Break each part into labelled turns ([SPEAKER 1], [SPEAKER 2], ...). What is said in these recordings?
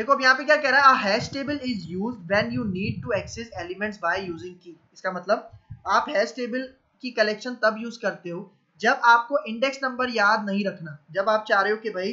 [SPEAKER 1] देखो अब यहाँ पे क्या कह रहा है, hash table is used when you need to access elements by using key. इसका मतलब आप हैश टेबल की कलेक्शन तब यूज करते हो जब आपको इंडेक्स नंबर याद नहीं रखना, जब आप चाह रहे हो कि भाई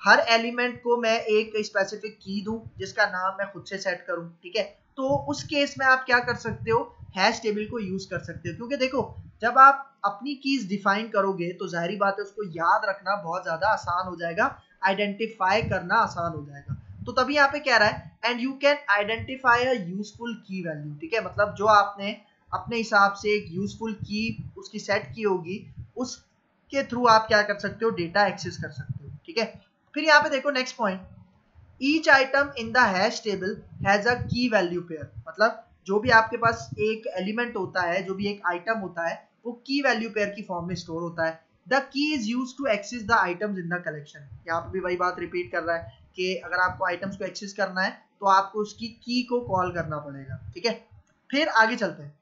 [SPEAKER 1] हर एलिमेंट को मैं एक स्पेसिफिक की दूं जिसका नाम मैं खुद से सेट करूं, ठीक है। तो उस केस में आप क्या कर सकते हो, हैश टेबल को यूज कर सकते हो, क्योंकि देखो जब आप अपनी कीज डिफाइन करोगे तो जाहिर बात है उसको याद रखना बहुत ज्यादा आसान हो जाएगा, आइडेंटिफाई करना आसान हो जाएगा। तो तभी यहाँ पे कह रहा है and you can identify a useful की वैल्यू, ठीक है। मतलब जो आपने अपने हिसाब से एक यूजफुल की उसकी सेट की होगी, उसके थ्रू आप क्या कर सकते हो, डेटा एक्सेस कर सकते हो, ठीक है। फिर यहाँ पे देखो next point, each item in the hash table has a की वैल्यू पेयर। मतलब जो भी आपके पास एक एलिमेंट होता है, जो भी एक आइटम होता है, वो की वैल्यू पेयर की फॉर्म में स्टोर होता है। The key is use to access the items in the collection. यहाँ पे भी वही बात रिपीट कर रहा है कि अगर आपको आइटम्स को एक्सेस करना है तो आपको उसकी की को कॉल करना पड़ेगा, ठीक है। फिर आगे चलते हैं।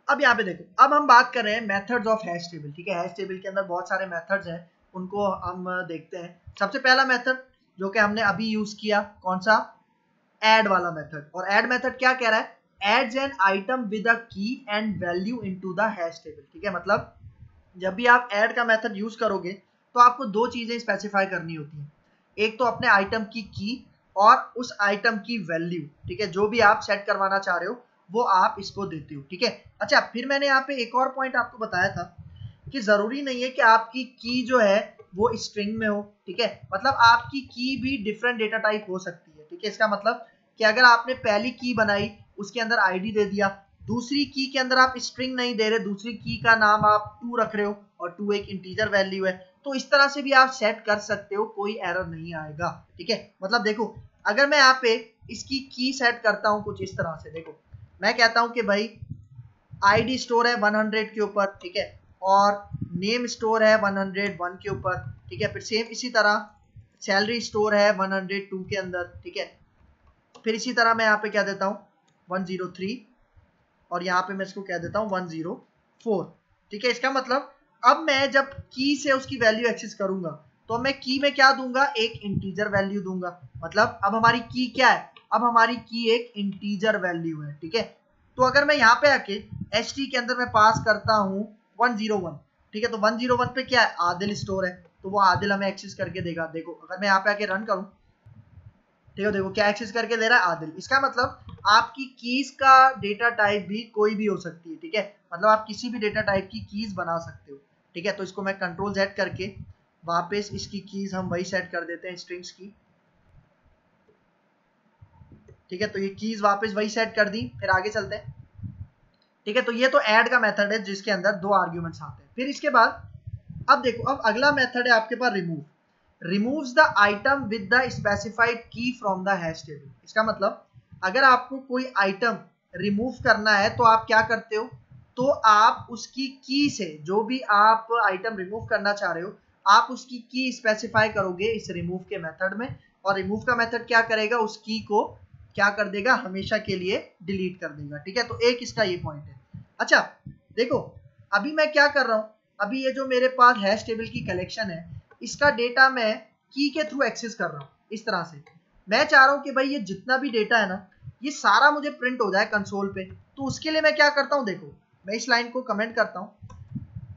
[SPEAKER 1] अब यहाँ पे देखो, अब हम बात कर रहे हैं मेथड्स ऑफ हैश टेबल, ठीक है। हैश टेबल के अंदर बहुत सारे मेथड्स हैं, उनको हम देखते हैं। सबसे पहला मेथड जो कि हमने अभी यूज किया, कौन सा, ऐड वाला मेथड। और ऐड मेथड क्या कह रहा है, adds an item with a key and value into the hash table, ठीक है। मतलब जब भी आप ऐड का मेथड यूज करोगे तो आपको दो चीजें स्पेसिफाई करनी होती हैं, एक तो अपने आइटम की और उस आइटम की वैल्यू, ठीक है। जो भी आप सेट करवाना चाह रहे हो वो आप इसको देते हो, ठीक है। अच्छा, फिर मैंने यहाँ पे एक और पॉइंट आपको बताया था कि जरूरी नहीं है कि आपकी की जो है वो स्ट्रिंग में हो, ठीक है। मतलब आपकी की भी डिफरेंट डेटा टाइप हो सकती है, ठीक है। इसका मतलब कि अगर आपने पहली की बनाई, उसके अंदर आईडी दे दिया, दूसरी की के अंदर आप स्ट्रिंग नहीं दे रहे, दूसरी की का नाम आप 2 रख रहे हो और 2 एक इंटीजर वैल्यू है, तो इस तरह से भी आप सेट कर सकते हो, कोई एरर नहीं आएगा, ठीक है। मतलब देखो अगर मैं यहाँ पे इसकी की सेट करता हूँ कुछ इस तरह से, देखो मैं कहता हूँ कि भाई आईडी स्टोर है 100 के ऊपर, ठीक है, और नेम स्टोर है 101 के ऊपर, ठीक है। फिर सेम इसी तरह सैलरी स्टोर है 102 के अंदर, ठीक है। फिर इसी तरह मैं यहाँ पे क्या देता हूँ 103 और यहाँ पे मैं इसको कह देता हूँ 104, ठीक है। इसका मतलब अब मैं जब की से उसकी वैल्यू एक्सेस करूंगा तो मैं की में क्या दूंगा, एक इंटीजर वैल्यू दूंगा। मतलब अब हमारी की क्या है, अब हमारी की एक इंटीजर वैल्यू है, ठीक है। तो अगर मैं यहाँ पे आके एच टी के अंदर मैं पास करता हूँ 101, ठीक है, तो 101 पे क्या है, आदिल स्टोर है, तो वो आदिल हमें एक्सेस करके देगा। देखो अगर मैं यहाँ पे आके रन करूँ, ठीक है, देखो क्या एक्सेस करके दे रहा है, आदिल। इसका मतलब आपकी कीज का डेटा टाइप भी कोई भी हो सकती है, ठीक है। मतलब आप किसी भी डेटा टाइप की कीज बना सकते हो, ठीक है। तो इसको मैं कंट्रोल Z करके वापस इसकी कीज हम वही सेट कर देते हैं, स्ट्रिंग्स की, ठीक है। तो ये कीज वापस वही सेट कर दी। फिर आगे चलते हैं, ठीक है। तो ये तो ऐड का मेथड है जिसके अंदर 2 आर्ग्यूमेंट्स आते हैं। फिर इसके बाद अब देखो, अब अगला मेथड है आपके पास remove. Removes the item with the specified key from the hash table. इसका मतलब अगर आपको कोई आइटम रिमूव करना है तो आप क्या करते हो, तो आप उसकी की से, जो भी आप आइटम रिमूव करना चाह रहे हो, आप उसकी की स्पेसिफाई करोगे इस रिमूव के मेथड में, और रिमूव का मेथड क्या करेगा, उस की को क्या कर देगा, हमेशा के लिए डिलीट कर देगा, ठीक है। तो एक इसका ये पॉइंट है। अच्छा देखो, अभी मैं क्या कर रहा हूं, अभी ये जो मेरे पास हैश टेबल की कलेक्शन है, इसका डेटा मैं की के थ्रू एक्सेस कर रहा हूँ। इस तरह से मैं चाह रहा हूँ कि भाई ये जितना भी डेटा है ना, ये सारा मुझे प्रिंट हो जाए कंसोल पे। तो उसके लिए मैं क्या करता हूँ, देखो मैं इस लाइन को कमेंट करता हूँ,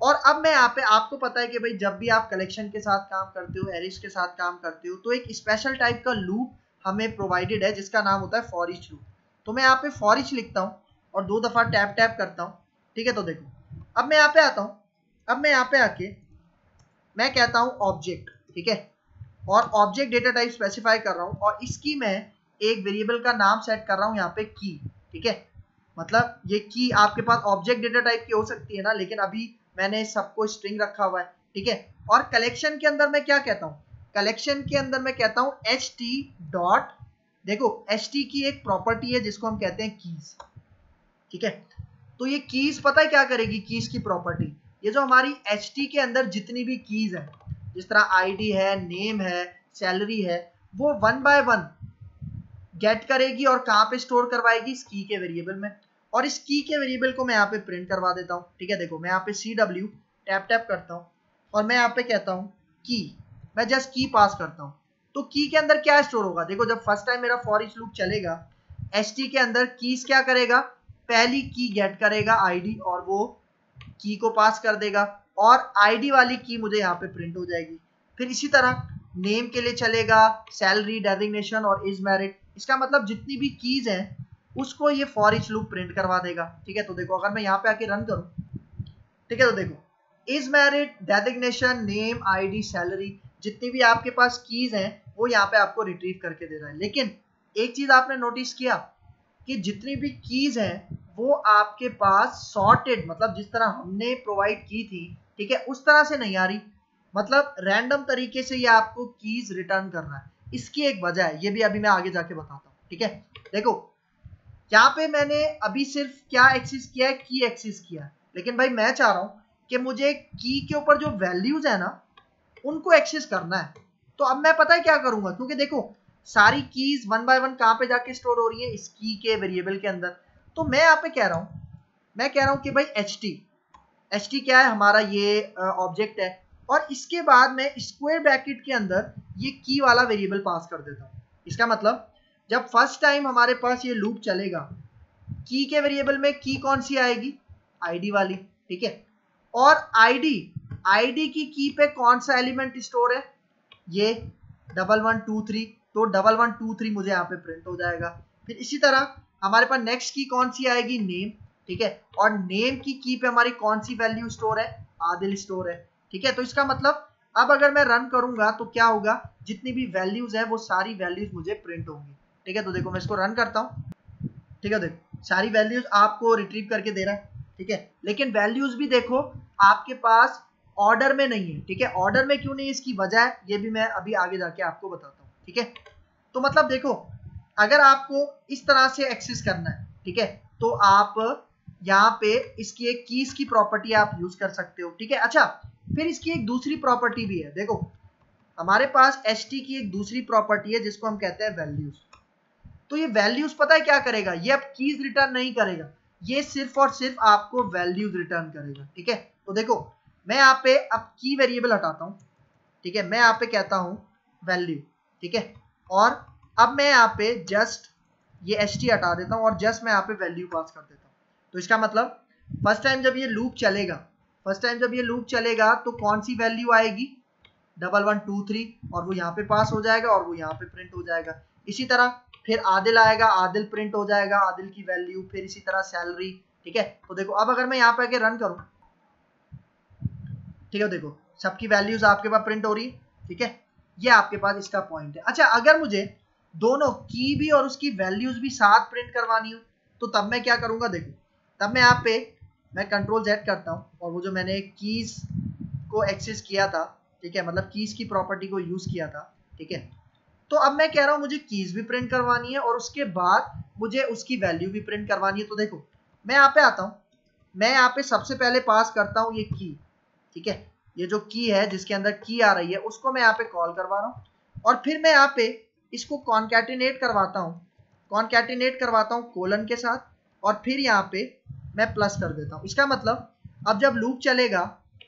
[SPEAKER 1] और अब मैं यहाँ पे, आपको पता है कि भाई जब भी आप कलेक्शन के साथ काम करते हो, एरिस के साथ काम करते हो, तो एक स्पेशल टाइप का लूप हमें प्रोवाइडेड है जिसका नाम होता है फॉर ईच लूप। तो मैं यहाँ पे फॉर ईच लिखता हूँ और 2 दफा टैप टैप करता हूँ, ठीक है। तो देखो अब मैं यहाँ पे आता हूँ, अब मैं यहाँ पे आके मैं कहता हूँ ऑब्जेक्ट, ठीक है, और ऑब्जेक्ट डेटा टाइप स्पेसिफाई कर रहा हूँ, और इसकी मैं एक वेरिएबल का नाम सेट कर रहा हूँ यहाँ पे की, ठीक है। मतलब ये की आपके पास ऑब्जेक्ट डेटा टाइप की हो सकती है ना, लेकिन अभी मैंने सबको स्ट्रिंग रखा हुआ है, ठीक है। और कलेक्शन के अंदर मैं क्या कहता हूँ, कलेक्शन के अंदर मैं कहता हूँ एच टी डॉट, देखो एच टी की एक प्रॉपर्टी है जिसको हम कहते हैं कीज, ठीक है। तो ये कीज पता है क्या करेगी, कीज की प्रॉपर्टी, ये जो हमारी एच टी के अंदर जितनी भी कीज है, जिस तरह आईडी है, नेम है, सैलरी है, वो 1 बाय 1 गेट करेगी और कहाँ पे स्टोर करवाएगी, इस की के वेरिएबल में। और इस की के वेरिएबल को मैं यहाँ पे प्रिंट करवा देता हूँ, ठीक है। देखो मैं यहाँ पे CW टैप टैप करता हूँ और मैं यहाँ पे कहता हूँ की, मैं जस्ट की पास करता हूँ, तो की के अंदर क्या स्टोर होगा, देखो जब फर्स्ट टाइम मेरा फॉर ईच लूप चलेगा, st के अंदर कीज क्या करेगा, पहली की गेट करेगा आईडी और वो की को पास कर देगा और आईडी वाली की मुझे यहाँ पे प्रिंट हो जाएगी। फिर इसी तरह नेम के लिए चलेगा सैलरी, डेजिग्नेशन और इज मैरिड। इसका मतलब जितनी भी कीज हैं उसको ये फॉर ईच लूप प्रिंट करवा देगा। ठीक है, तो देखो अगर मैं यहाँ पे आके रन करूं, ठीक है, तो देखो is married, designation, name, ID, salary, जितनी भी आपके पास कीज हैं वो यहाँ पे आपको रिट्रीव करके दे रहा है। लेकिन एक चीज आपने नोटिस किया कि जितनी भी कीज हैं वो आपके पास सॉर्टेड, मतलब जिस तरह हमने प्रोवाइड की थी, ठीक है, उस तरह से नहीं आ रही, मतलब रैंडम तरीके से ये आपको कीज रिटर्न करना है। इसकी एक वजह है, ये भी अभी मैं आगे जाके बताता हूँ। ठीक है, देखो यहाँ पे मैंने अभी सिर्फ क्या एक्सेस किया है, की एक्सेस किया है, लेकिन भाई मैं चाह रहा हूँ कि मुझे की के ऊपर जो वैल्यूज है ना उनको एक्सेस करना है। तो अब मैं पता है क्या करूंगा, क्योंकि देखो सारी कीज वन बाय वन कहाँ पे जाके स्टोर हो रही है, इस की के वेरिएबल के अंदर। तो मैं यहाँ पे कह रहा हूँ, मैं कह रहा हूँ कि भाई एच टी क्या है, हमारा ये ऑब्जेक्ट है, और इसके बाद मैं स्क्वायर ब्रैकेट के अंदर ये की वाला वेरिएबल पास कर देता हूँ। इसका मतलब जब फर्स्ट टाइम हमारे पास ये लूप चलेगा, की के वेरिएबल में की कौन सी आएगी, आईडी वाली। ठीक है, और आईडी की पे कौन सा एलिमेंट स्टोर है, ये 1123, तो 1123 मुझे यहाँ पे प्रिंट हो जाएगा। फिर इसी तरह हमारे पास नेक्स्ट की कौन सी आएगी, नेम। ठीक है, और नेम की पे हमारी कौन सी वैल्यू स्टोर है, आदिल स्टोर है। ठीक है, तो इसका मतलब अब अगर मैं रन करूंगा तो क्या होगा, जितनी भी वैल्यूज है वो सारी वैल्यूज मुझे प्रिंट होंगी। ठीक है, तो देखो मैं इसको रन करता हूँ। ठीक है, देखो सारी वैल्यूज आपको रिट्रीव करके दे रहा है। ठीक है, लेकिन वैल्यूज भी देखो आपके पास ऑर्डर में नहीं है। ठीक है, ऑर्डर में क्यों नहीं, इसकी वजह है ये भी मैं अभी आगे जाके आपको बताता हूँ। ठीक है, तो मतलब देखो अगर आपको इस तरह से एक्सेस करना है, ठीक है, तो आप यहाँ पे इसकी एक कीज की प्रॉपर्टी आप यूज कर सकते हो। ठीक है, अच्छा फिर इसकी एक दूसरी प्रॉपर्टी भी है। देखो हमारे पास st की एक दूसरी प्रॉपर्टी है जिसको हम कहते हैं वैल्यूज। तो ये वैल्यूज पता है क्या करेगा, ये अब कीज रिटर्न नहीं करेगा, ये सिर्फ और सिर्फ आपको वैल्यूज रिटर्न करेगा। ठीक है, तो देखो मैं यहाँ पे अब की वेरिएबल हटाता हूँ। ठीक है, मैं यहाँ पे कहता हूँ वैल्यू। ठीक है, और अब मैं यहाँ पे जस्ट ये st हटा देता हूँ और जस्ट मैं यहाँ पे वैल्यू पास कर देता हूँ। तो इसका मतलब फर्स्ट टाइम जब ये लूप चलेगा तो कौन सी वैल्यू आएगी, 1123, और वो यहाँ पे पास हो जाएगा और वो यहाँ पे प्रिंट हो जाएगा। इसी तरह फिर आदिल आएगा, आदिल प्रिंट हो जाएगा, आदिल की वैल्यू, फिर इसी तरह सैलरी। ठीक है, तो देखो अब अगर मैं यहाँ पे आके रन करूं, ठीक है, देखो सबकी वैल्यूज आपके पास प्रिंट हो रही है। ठीक है, ये आपके पास इसका पॉइंट है। अच्छा अगर मुझे दोनों की भी और उसकी वैल्यूज भी साथ प्रिंट करवानी हो तो तब मैं क्या करूंगा, देखो तब मैं यहाँ पे मैं कंट्रोल Z करता हूँ और वो जो मैंने कीज को एक्सेस किया था, ठीक है, मतलब कीज की प्रॉपर्टी को यूज किया था। ठीक है, तो अब मैं कह रहा हूं मुझे कीज भी प्रिंट करवानी है और उसके बाद मुझे उसकी वैल्यू भी प्रिंट करवानी है। तो देखो मैं यहाँ पे आता हूँ, मैं यहाँ पे सबसे पहले पास करता हूँ ये की। ठीक है, ये जो की है जिसके अंदर की आ रही है उसको मैं यहाँ पे कॉल करवा रहा हूँ और फिर मैं यहाँ पे इसको कॉन्कैटिनेट करवाता हूँ कोलन के साथ और फिर यहाँ पे मैं प्लस कर देता हूँ। इसका मतलब अब जब लूप चलेगा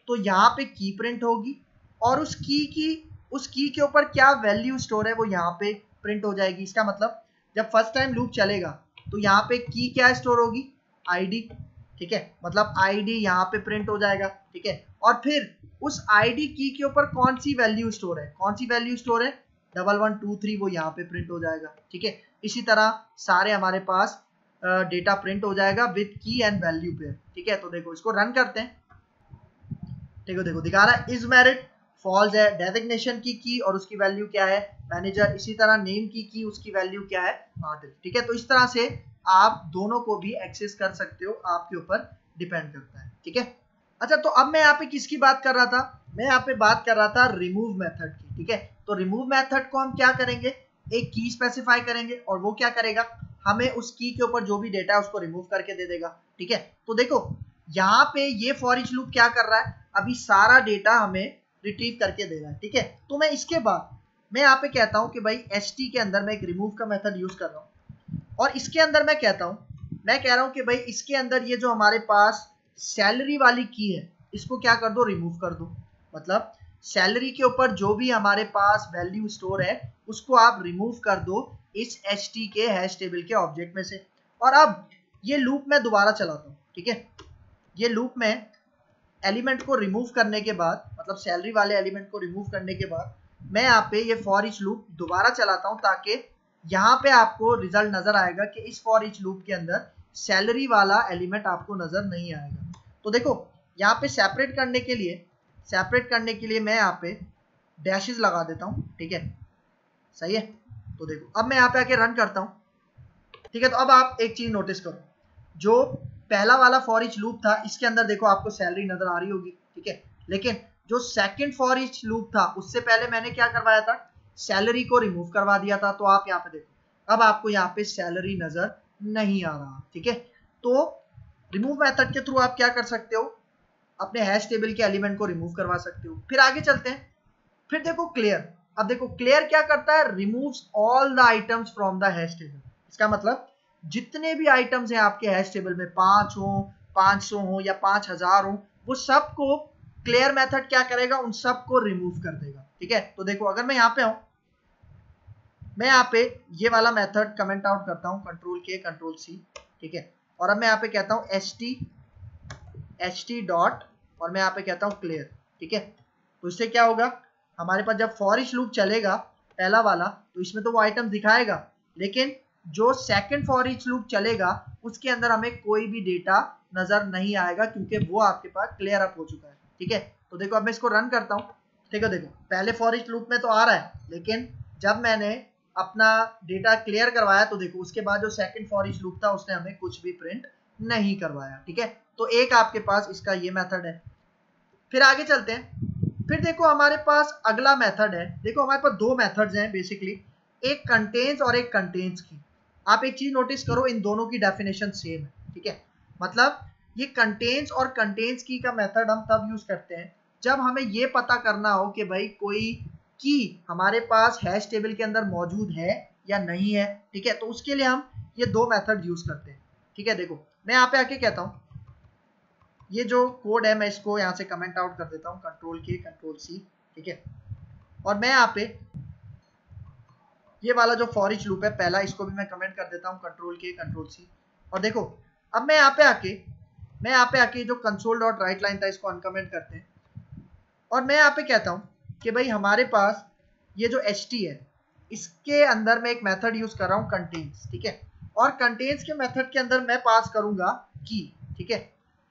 [SPEAKER 1] तो यहाँ पे की प्रिंट होगी और उस की के ऊपर क्या वैल्यू स्टोर है वो यहाँ पे प्रिंट हो जाएगी। इसका मतलब जब फर्स्ट टाइम लूप चलेगा तो यहाँ पे की क्या स्टोर होगी, आईडी। ठीक है, मतलब आईडी यहाँ पे प्रिंट हो जाएगा। ठीक है, और फिर उस आईडी की के ऊपर कौन सी वैल्यू स्टोर है, 1123, वो यहाँ पे प्रिंट हो जाएगा। ठीक है, इसी तरह सारे हमारे पास डेटा प्रिंट हो जाएगा विद की एंड वैल्यू पे। ठीक है, तो देखो इसको रन करते हैं। ठीक है, देखो दिखा रहा है इज मैरिड, फॉल्स है, डेजिग्नेशन की और उसकी वैल्यू क्या है, मैनेजर। इसी तरह नेम की उसकी वैल्यू क्या है, आदिल। ठीक है, तो इस तरह से आप दोनों को भी एक्सेस कर सकते हो, आपके ऊपर डिपेंड करता है। ठीक है, अच्छा तो अब मैं यहाँ पे किसकी बात कर रहा था, मैं यहाँ पे बात कर रहा था रिमूव मेथड की। ठीक है, तो रिमूव मेथड को हम क्या करेंगे, एक की स्पेसिफाई करेंगे और वो क्या करेगा, हमें उस की के ऊपर जो भी डेटा है उसको रिमूव करके दे देगा। ठीक है, तो देखो यहाँ पे ये फॉर ईच लूप क्या कर रहा है, अभी सारा डेटा हमें रिट्रीव करके दे रहा है। ठीक है, तो मैं इसके बाद मैं यहाँ पे कहता हूँ कि भाई st के अंदर मैं एक रिमूव का मेथड यूज कर रहा हूँ और इसके अंदर मैं कह रहा हूँ कि भाई इसके अंदर ये जो हमारे पास सैलरी वाली की है इसको क्या कर दो, रिमूव कर दो। मतलब सैलरी के ऊपर जो भी हमारे पास वैल्यू स्टोर है उसको आप रिमूव कर दो इस ht के हैश टेबल के ऑब्जेक्ट में से। और अब ये लूप मैं दोबारा चलाता हूँ, ठीक है। ये लूप में एलिमेंट को रिमूव करने के बाद, मतलब सैलरी वाले एलिमेंट को रिमूव करने के बाद मैं यहाँ पे ये फॉर ईच लूप दोबारा चलाता हूँ, ताकि यहाँ पे आपको रिजल्ट नजर आएगा कि इस फॉर ईच लूप के अंदर सैलरी वाला एलिमेंट आपको नजर नहीं आएगा। तो देखो यहाँ पे सेपरेट करने के लिए मैं यहाँ पे डैशेस लगा देता हूँ, ठीक है, सही है। तो देखो अब मैं यहाँ पे आके रन करता हूँ, ठीक है। तो अब आप एक चीज नोटिस करो, जो पहला वाला फॉर ईच लूप था इसके अंदर देखो आपको सैलरी नजर आ रही होगी, ठीक है। लेकिन जो सेकंड फॉर ईच लूप था उससे पहले मैंने क्या करवाया था, सैलरी को रिमूव करवा दिया था। तो आप यहाँ पे देखो अब आपको यहाँ पे सैलरी नजर नहीं आ रहा, ठीक है। तो रिमूव मेथड के थ्रू आप क्या कर सकते हो, अपने हैश टेबल के एलिमेंट को रिमूव करवा सकते हो। फिर आगे चलते हैं, फिर देखो क्लियर। अब देखो क्लियर क्या करता है, removes all the items from the hash table. इसका मतलब जितने भी आइटम्स हैं आपके हैश टेबल में, 5 हो, 500 हो या 5000 हो, वो सबको क्लियर मेथड क्या करेगा, उन सबको रिमूव कर देगा, ठीक है। तो देखो अगर मैं यहाँ पे हूं, मैं यहाँ पे ये वाला मेथड कमेंट आउट करता हूँ, कंट्रोल के कंट्रोल सी, ठीक है। और अब मैं यहाँ पे कहता हूँ ht डॉट, और मैं यहाँ पे कहता हूँ क्लियर, ठीक है। तो इससे क्या होगा, हमारे पास जब फॉर ईच लूप चलेगा पहला वाला, तो इसमें तो वो आइटम दिखाएगा, लेकिन जो सेकंड फॉर ईच लूप चलेगा उसके अंदर हमें कोई भी डेटा नजर नहीं आएगा, क्योंकि वो आपके पास क्लियर अप हो चुका है, ठीक है। तो देखो अब मैं इसको रन करता हूँ, ठीक है। देखो पहले फॉर ईच लूप में तो आ रहा है, लेकिन जब मैंने अपना डेटा क्लियर करवाया तो देखो उसके बाद जो सेकंड फॉर ईच लूप था उसने हमें कुछ भी प्रिंट नहीं करवाया, ठीक है। तो एक आपके पास इसका ये मेथड है। फिर आगे चलते हैं, फिर देखो हमारे पास अगला मेथड है। देखो हमारे पास दो मेथड्स हैं बेसिकली, एक कंटेन्स और एक कंटेन्स की। आप एक चीज नोटिस करो, इन दोनों की डेफिनेशन सेम है, ठीक है। मतलब ये कंटेन्स और कंटेन्स की का मेथड हम तब यूज करते हैं जब हमें ये पता करना हो कि भाई कोई की हमारे पास हैश टेबल के अंदर मौजूद है या नहीं है, ठीक है। तो उसके लिए हम ये दो मेथड यूज करते हैं, ठीक है। देखो मैं यहाँ पे आके कहता हूँ, ये जो कोड है मैं इसको यहाँ से कमेंट आउट कर देता हूँ, कंट्रोल के कंट्रोल सी, ठीक है। और मैं यहाँ पे ये वाला जो फॉर ईच लूप है पहला, इसको भी मैं कमेंट कर देता हूँ, कंट्रोल के कंट्रोल सी। और देखो अब मैं यहाँ पे आके जो कंसोल डॉट राइट लाइन था इसको अनकमेंट करते हैं, और मैं यहाँ पे कहता हूँ कि भाई हमारे पास ये जो ht है इसके अंदर मैं एक मेथड यूज कर रहा हूँ कंटेन्स, ठीक है। और कंटेन्स के मेथड के अंदर मैं पास करूंगा की, ठीक है।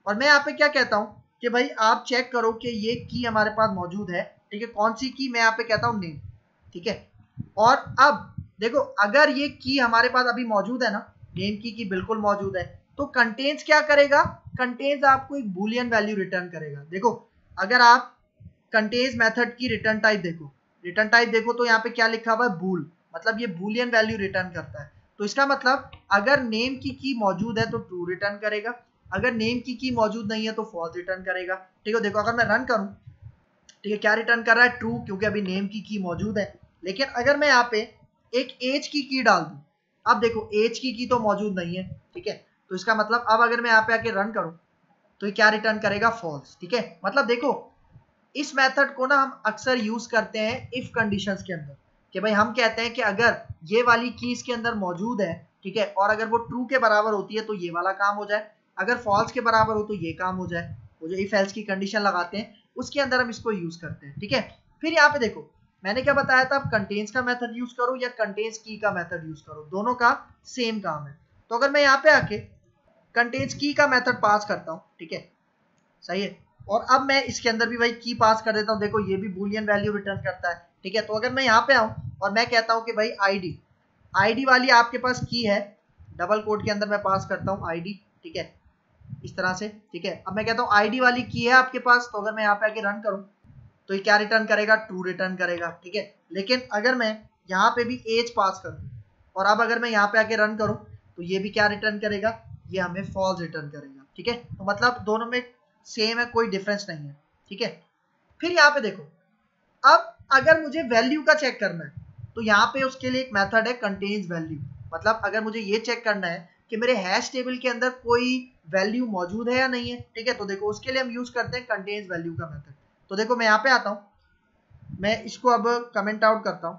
[SPEAKER 1] और मैं यहाँ पे क्या कहता हूँ कि भाई आप चेक करो कि ये की हमारे पास मौजूद है, ठीक है। कौन सी की, मैं यहाँ पे कहता हूँ नेम, ठीक है। और अब देखो अगर ये की हमारे पास अभी मौजूद है ना, नेम की बिल्कुल मौजूद है, तो कंटेन्स क्या करेगा, कंटेन्स आपको एक बूलियन वैल्यू रिटर्न करेगा। देखो अगर आप कंटेन्स मेथड की रिटर्न टाइप देखो तो यहाँ पे क्या लिखा हुआ है, बूल, मतलब ये बूलियन वैल्यू रिटर्न करता है। तो इसका मतलब अगर नेम की मौजूद है तो ट्रू रिटर्न करेगा, अगर नेम की मौजूद नहीं है तो फॉल्स रिटर्न करेगा, ठीक है। देखो अगर मैं रन करूं, ठीक है, क्या रिटर्न कर रहा है, ट्रू, क्योंकि अभी नेम की मौजूद है। लेकिन अगर मैं यहाँ पे एक एज की डाल दूं, अब देखो एज की तो मौजूद नहीं है, ठीक है। तो इसका मतलब अब अगर मैं यहाँ पे आके रन करूं तो ये क्या रिटर्न करेगा, फॉल्स, ठीक है। मतलब देखो इस मेथड को ना हम अक्सर यूज करते हैं इफ कंडीशंस के अंदर, कि भाई हम कहते हैं कि अगर ये वाली की इसके अंदर मौजूद है, ठीक है, और अगर वो ट्रू के बराबर होती है तो ये वाला काम हो जाए, अगर फॉल्स के बराबर हो तो ये काम हो जाए। वो जो इफ एल्स की कंडीशन लगाते हैं उसके अंदर हम इसको यूज करते हैं, ठीक है। फिर यहाँ पे देखो मैंने क्या बताया था, आप कंटेन्स का मेथड यूज करो या कंटेन्स की का मेथड यूज करो, दोनों का सेम काम है। तो अगर मैं यहाँ पे आके कंटेन्स की का मेथड पास करता हूँ, ठीक है, सही है, और अब मैं इसके अंदर भी वही की पास कर देता हूँ, देखो ये भी बूलियन वैल्यू रिटर्न करता है, ठीक है। तो अगर मैं यहाँ पे आऊँ और मैं कहता हूँ कि भाई आईडी वाली आपके पास की है, डबल कोट के अंदर मैं पास करता हूँ आईडी, ठीक है, इस तरह से, ठीक है। अब मैं कहता हूँ आईडी वाली की है आपके पास, तो अगर मैं यहाँ पे आके रन करूँ तो ये क्या रिटर्न करेगा, ट्रू रिटर्न करेगा, ठीक है। लेकिन अगर मैं यहाँ पे भी एज पास कर दूँ और अब अगर मैं यहाँ पे आके रन करूँ तो ये भी क्या रिटर्न करेगा, ये हमें फॉल्स रिटर्न करेगा, ठीक है। तो मतलब दोनों में सेम है, कोई डिफरेंस नहीं है, ठीक है। फिर यहाँ पे देखो अब अगर मुझे वैल्यू का चेक करना है तो यहाँ पे उसके लिए एक मेथड है कंटेन्स वैल्यू। मतलब अगर मुझे ये चेक करना है कि मेरे हैश टेबल के अंदर कोई वैल्यू मौजूद है या नहीं है, ठीक है, तो देखो उसके लिए हम यूज करते हैं कंटेन्स वैल्यू का मेथड। तो देखो मैं यहाँ पे आता हूँ मैं इसको अब कमेंट आउट करता हूँ,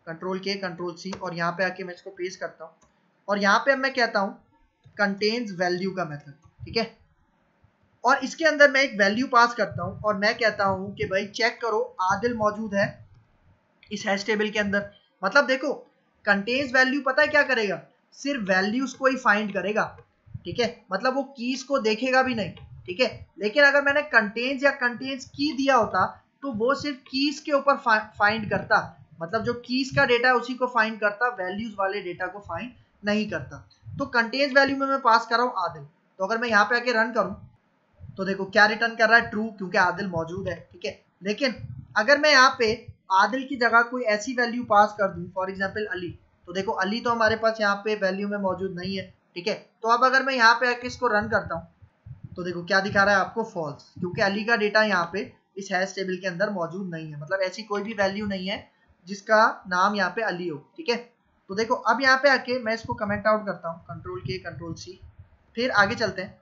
[SPEAKER 1] कंट्रोल के कंट्रोल सी, और यहाँ पे आके मैं इसको पेस्ट करता हूँ, और यहाँ पे अब मैं कहता हूँ कंटेन्स वैल्यू का मेथड, ठीक है। और इसके अंदर मैं एक वैल्यू पास करता हूँ और मैं कहता हूँ कि भाई चेक करो आदिल मौजूद है इस हैश टेबल के अंदर। मतलब देखो कंटेन्स वैल्यू पता है क्या करेगा, सिर्फ वैल्यूज को ही फाइंड करेगा, ठीक है। मतलब वो कीज को देखेगा भी नहीं, ठीक है। लेकिन अगर मैंने कंटेन्स या कंटेन्स की दिया होता तो वो सिर्फ कीज के ऊपर फाइंड करता, मतलब जो कीज का डेटा है उसी को फाइंड करता, वैल्यूज वाले डेटा को फाइंड नहीं करता। तो कंटेन्स वैल्यू में मैं पास कर रहा हूँ आदिल। तो अगर मैं यहाँ पे आके रन करूँ तो देखो क्या रिटर्न कर रहा है, ट्रू, क्योंकि आदिल मौजूद है, ठीक है। लेकिन अगर मैं यहाँ पे आदिल की जगह कोई ऐसी वैल्यू पास कर दूं, फॉर एग्जांपल अली, तो देखो अली तो हमारे पास यहाँ पे वैल्यू में मौजूद नहीं है, ठीक है। तो अब अगर मैं यहाँ पे आके इसको रन करता हूँ तो देखो क्या दिखा रहा है आपको, फॉल्स, क्योंकि अली का डेटा यहाँ पे इस हैश टेबल के अंदर मौजूद नहीं है, मतलब ऐसी कोई भी वैल्यू नहीं है जिसका नाम यहाँ पे अली हो, ठीक है। तो देखो अब यहाँ पे आके मैं इसको कमेंट आउट करता हूँ, कंट्रोल के कंट्रोल सी, फिर आगे चलते हैं।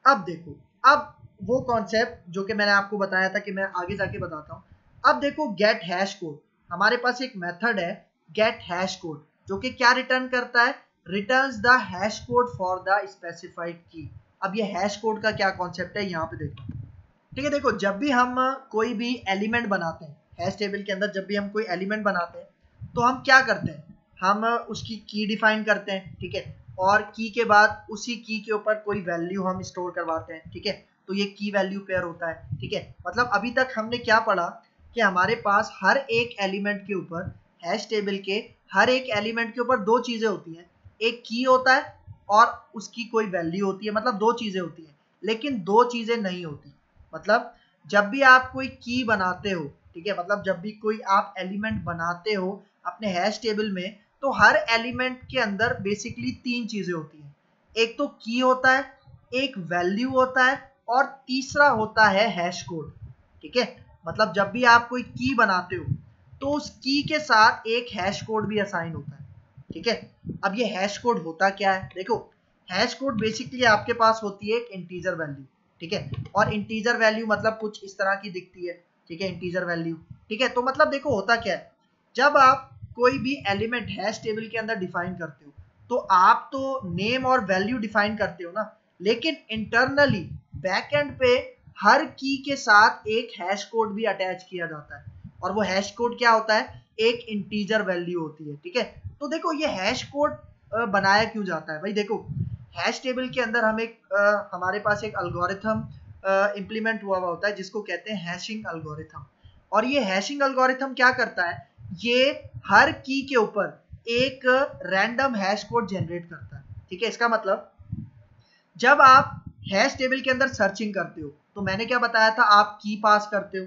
[SPEAKER 1] अब देखो, अब वो कॉन्सेप्ट जो कि मैंने आपको बताया था कि मैं आगे जाके बताता हूँ। अब देखो गेट हैश कोड, हमारे पास एक मेथड है गेट हैश कोड, जो कि क्या रिटर्न करता है, returns the hash code for the specified की। अब ये हैश कोड का क्या कॉन्सेप्ट है यहाँ पे देखो, ठीक है। देखो जब भी हम कोई भी एलिमेंट बनाते हैं हैश टेबल के अंदर, जब भी हम कोई एलिमेंट बनाते हैं तो हम क्या करते हैं, हम उसकी की डिफाइन करते हैं, ठीक है। और की के बाद उसी की के ऊपर कोई वैल्यू हम स्टोर करवाते हैं, ठीक है। तो ये की वैल्यू पेयर होता है, ठीक है। मतलब अभी तक हमने क्या पढ़ा कि हमारे पास हर एक एलिमेंट के ऊपर, हैश टेबल के हर एक एलिमेंट के ऊपर दो चीजें होती हैं, एक की होता है और उसकी कोई वैल्यू होती है, मतलब दो चीजें होती हैं। लेकिन दो चीजें नहीं होती, मतलब जब भी आप कोई की बनाते हो, ठीक है, मतलब जब भी कोई आप एलिमेंट बनाते हो अपने हैश टेबल में, तो हर एलिमेंट के अंदर बेसिकली तीन चीजें होती हैं, एक तो की होता है, एक वैल्यू होता है, और तीसरा होता है हैश कोड, ठीक है। मतलब जब भी आप कोई की बनाते हो तो उस की के साथ एक हैश कोड भी असाइन होता है, ठीक है। अब ये हैश कोड होता क्या है, देखो हैश कोड बेसिकली आपके पास होती है एक इंटीजर वैल्यू, ठीक है। और इंटीजर वैल्यू मतलब कुछ इस तरह की दिखती है, ठीक है, इंटीजर वैल्यू, ठीक है। तो मतलब देखो होता क्या है, जब आप कोई भी एलिमेंट हैश टेबल के अंदर डिफाइन करते हो तो आप तो नेम और वैल्यू डिफाइन करते हो ना, लेकिन इंटरनली बैकएंड पे हर की के साथ एक हैश कोड भी अटैच किया जाता है, और वो हैश कोड क्या होता है, एक इंटीजर वैल्यू होती है, ठीक है। तो देखो ये हैश कोड बनाया क्यों जाता है भाई, देखो हैश टेबल के अंदर हम एक हमारे पास एक एल्गोरिथम इंप्लीमेंट हुआ होता है जिसको कहते हैं हैशिंग एल्गोरिथम। और ये हैशिंग एल्गोरिथम क्या करता है, ये हर की के ऊपर एक रैंडम हैश कोड जनरेट करता है, ठीक है। इसका मतलब जब आप हैश टेबल के अंदर सर्चिंग करते हो तो मैंने क्या बताया था, आप की पास करते हो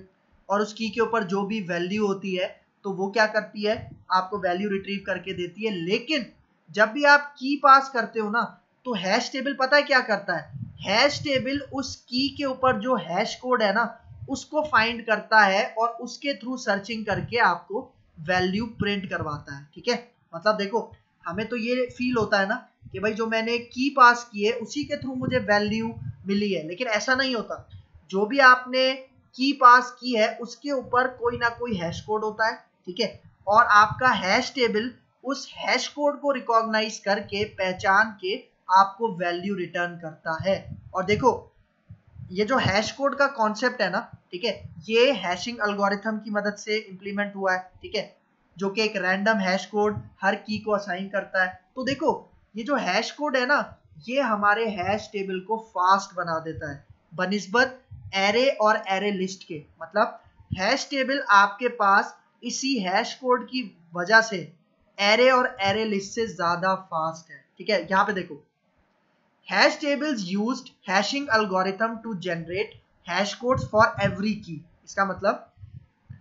[SPEAKER 1] और उस की के ऊपर जो भी वैल्यू होती है तो वो क्या करती है, आपको वैल्यू रिट्रीव करके देती है। लेकिन जब भी आप की पास करते हो ना तो हैश टेबल पता है क्या करता है, हैश टेबल उस की के ऊपर जो हैश कोड है ना उसको फाइंड करता है और उसके थ्रू सर्चिंग करके आपको वैल्यू प्रिंट करवाता है, ठीक है। मतलब देखो हमें तो ये फील होता है ना कि भाई जो मैंने की पास की है उसी के थ्रू मुझे वैल्यू मिली है, लेकिन ऐसा नहीं होता। जो भी आपने की पास की है उसके ऊपर कोई ना कोई हैश कोड होता है, ठीक है। और आपका हैश टेबल उस हैश कोड को रिकॉग्नाइज करके पहचान के आपको वैल्यू रिटर्न करता है। और देखो ये जो हैश कोड का कॉन्सेप्ट है ना, ठीक है, ये हैशिंग एल्गोरिथम की मदद से इंप्लीमेंट हुआ है, ठीक है, जो कि एक रैंडम हैश कोड हर की को असाइन करता है। तो देखो ये जो हैश कोड है ना ये हमारे हैश टेबल को फास्ट बना देता है बनिस्बत एरे और एरे लिस्ट के। मतलब हैश टेबल आपके पास इसी हैश कोड की वजह से एरे और एरे लिस्ट से ज्यादा फास्ट है, ठीक है। यहाँ पे देखो hash tables used hashing algorithm to generate hash codes for every key। इसका मतलब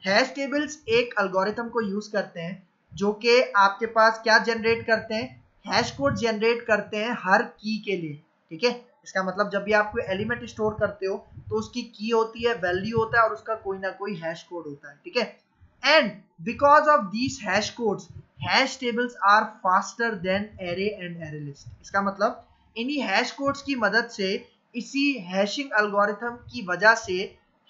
[SPEAKER 1] हैश टेबल्स एक एल्गोरिथम को यूज करते हैं जो कि आपके पास क्या जनरेट करते हैं, हैश कोड जनरेट करते हैं हर की के लिए, ठीक है। इसका मतलब जब भी आप कोई एलिमेंट स्टोर करते हो तो उसकी की होती है, वैल्यू होता है और उसका कोई ना कोई हैश कोड होता है, ठीक है। And because of these hash codes hash tables are faster than array and array list. इसका मतलब इन्हीं हैश कोड्स की मदद से, इसी हैशिंग एल्गोरिथम की वजह से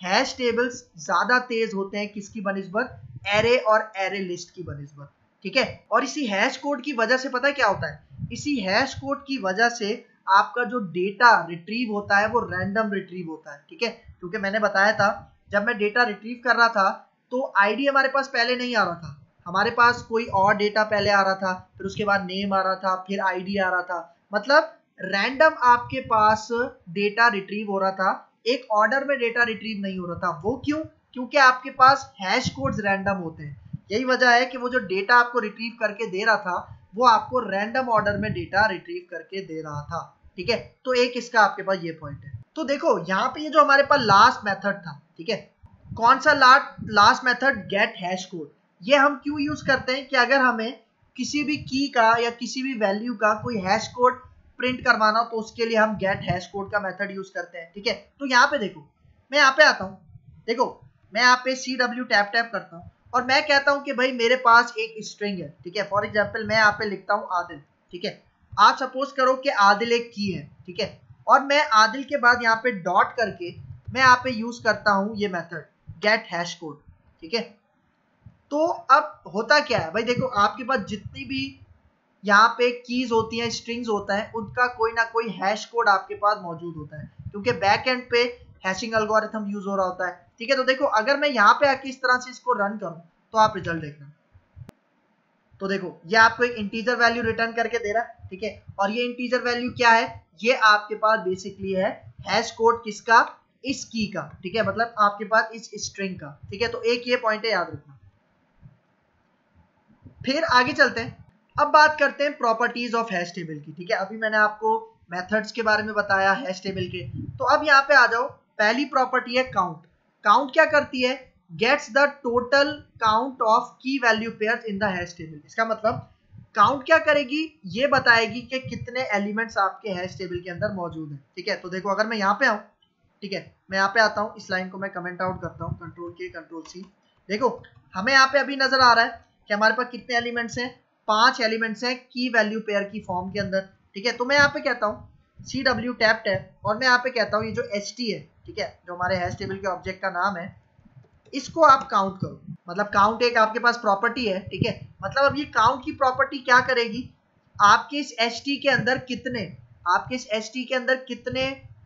[SPEAKER 1] हैश टेबल्स ज्यादा तेज होते हैं किसकी बनिस्बत, एरे और एरे लिस्ट की बनिस्बत, ठीक है। और इसी हैश कोड की वजह से पता है क्या होता है, इसी हैश कोड की वजह से आपका जो डेटा रिट्रीव होता है वो रैंडम रिट्रीव होता है, ठीक है। क्योंकि मैंने बताया था जब मैं डेटा रिट्रीव कर रहा था तो आईडी हमारे पास पहले नहीं आ रहा था, हमारे पास कोई और डेटा पहले आ रहा था, फिर उसके बाद नेम आ रहा था, फिर आईडी आ रहा था, मतलब रैंडम आपके पास डेटा रिट्रीव हो रहा था, एक ऑर्डर में डेटा रिट्रीव नहीं हो रहा था। वो क्यों, क्योंकि आपके पास हैश कोड्स रैंडम होते हैं। यही वजह है कि वो जो डेटा आपको रिट्रीव करके दे रहा था वो आपको रैंडम ऑर्डर में डेटा रिट्रीव करके दे रहा था, ठीक है। तो एक इसका आपके पास ये पॉइंट है। तो देखो यहाँ पे ये जो हमारे पास लास्ट मेथड था, ठीक है, कौन सा last method, get hash code. ये हम क्यों यूज करते हैं कि अगर हमें किसी भी की का या किसी भी वैल्यू का कोई हैश कोड प्रिंट करवाना तो उसके लिए हम गेट हैश कोड का मेथड यूज करते हैं, ठीक है। तो यहाँ पे देखो, मैं यहाँ पे आता हूँ, देखो मैं यहाँ पे CW टैप करता हूँ और मैं कहता हूँ कि भाई मेरे पास एक स्ट्रिंग है, ठीक है। फॉर एग्जाम्पल मैं यहाँ पे लिखता हूँ आदिल, ठीक है। आप सपोज करो कि आदिल एक की है, ठीक है, और मैं आदिल के बाद यहाँ पे डॉट करके मैं यहाँ पे यूज करता हूँ ये मेथड गेट हैश कोड, ठीक है। तो अब होता क्या है भाई, देखो आपके पास जितनी भी यहाँ पे कीज होती हैं, स्ट्रिंग्स होता है, उनका कोई ना कोई हैश कोड आपके पास मौजूद होता है, क्योंकि बैक एंड पे हैशिंग एल्गोरिथम यूज हो रहा होता है, ठीक है। तो देखो अगर मैं यहाँ पे आके इस तरह से इसको रन करूं तो आप रिजल्ट देखना, तो देखो ये आपको एक इंटीजर वैल्यू रिटर्न करके दे रहा है, ठीक है। और ये इंटीजर वैल्यू क्या है, ये आपके पास बेसिकली है हैश कोड किसका, इस की का, ठीक है, मतलब आपके पास इस स्ट्रिंग का, ठीक है। तो एक ये पॉइंट है, याद रखना। फिर आगे चलते हैं, अब बात करते हैं प्रॉपर्टीज ऑफ हैश टेबल की, ठीक है। अभी मैंने आपको मेथड्स के बारे में बताया हैश टेबल के, तो अब यहाँ पे आ जाओ, पहली प्रॉपर्टी है काउंट। काउंट क्या करती है, gets the total count of key value pairs in the hash table. इसका मतलब काउंट क्या करेगी, ये बताएगी कि कितने एलिमेंट्स आपके हैश टेबल के अंदर मौजूद है, ठीक है। तो देखो अगर मैं यहाँ पे आऊँ, ठीक है, मैं यहाँ पे आता हूँ, इस लाइन को मैं कमेंट आउट करता हूँ, Ctrl+K Ctrl+C, देखो हमें यहाँ पे अभी नजर आ रहा है कि हमारे पास कितने एलिमेंट्स हैं, 5 एलिमेंट्स हैं की वैल्यू पेयर की फॉर्म के अंदर, ठीक है। तो मैं यहाँ पे कहता हूँ CW टैप और मैं यहाँ पे कहता हूँ ये जो HT है, ठीक है, जो हमारे हैश टेबल के ऑब्जेक्ट का नाम है, इसको आप काउंट करो। मतलब काउंट एक आपके पास प्रॉपर्टी है, ठीक है। मतलब अब ये काउंट की प्रॉपर्टी क्या करेगी, आपके इस HT के अंदर कितने, आपके इस HT के अंदर कितने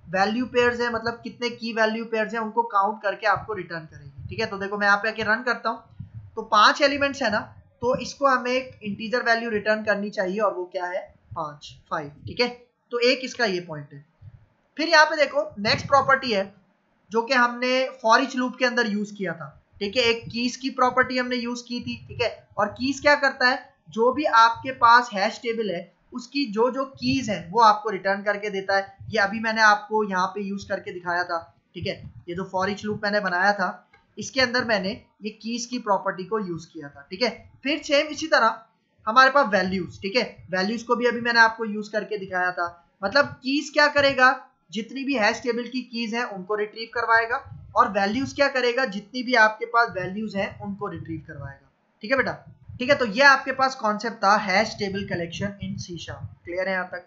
[SPEAKER 1] वैल्यू पेयर्स हैं, मतलब कितने की वैल्यू पेयर्स हैं, उनको काउंट करके आपको रिटर्न करेगी, ठीक है। तो देखो मैं यहाँ पे आके रन करता हूँ, तो 5 एलिमेंट्स है ना, तो इसको हमें एक इंटीजर वैल्यू रिटर्न करनी चाहिए और वो क्या है, 5, ठीक है। तो एक इसका ये पॉइंट है। फिर यहाँ पे देखो नेक्स्ट प्रॉपर्टी है जो कि हमने फॉर ईच लूप के अंदर यूज किया था, ठीक है। एक कीज की प्रॉपर्टी हमने यूज की थी, ठीक है। और कीज क्या करता है, जो भी आपके पास हैश टेबल है उसकी जो जो कीज है वो आपको रिटर्न करके देता है। ये अभी मैंने आपको यहाँ पे यूज करके दिखाया था, ठीक है। ये जो फॉर ईच लूप मैंने बनाया था इसके अंदर मैंने ये कीज की प्रॉपर्टी को यूज किया था, ठीक है। फिर सेम इसी तरह हमारे पास वैल्यूज, ठीक है, वैल्यूज को भी अभी मैंने आपको यूज करके दिखाया था। मतलब कीज क्या करेगा, जितनी भी हैश टेबल की कीज हैं उनको रिट्रीव करवाएगा, और वैल्यूज क्या करेगा, जितनी भी आपके पास वैल्यूज हैं उनको रिट्रीव करवाएगा, ठीक है बेटा, ठीक है। तो ये आपके पास कॉन्सेप्ट था hash table collection in C#। Clear है यहाँ तक।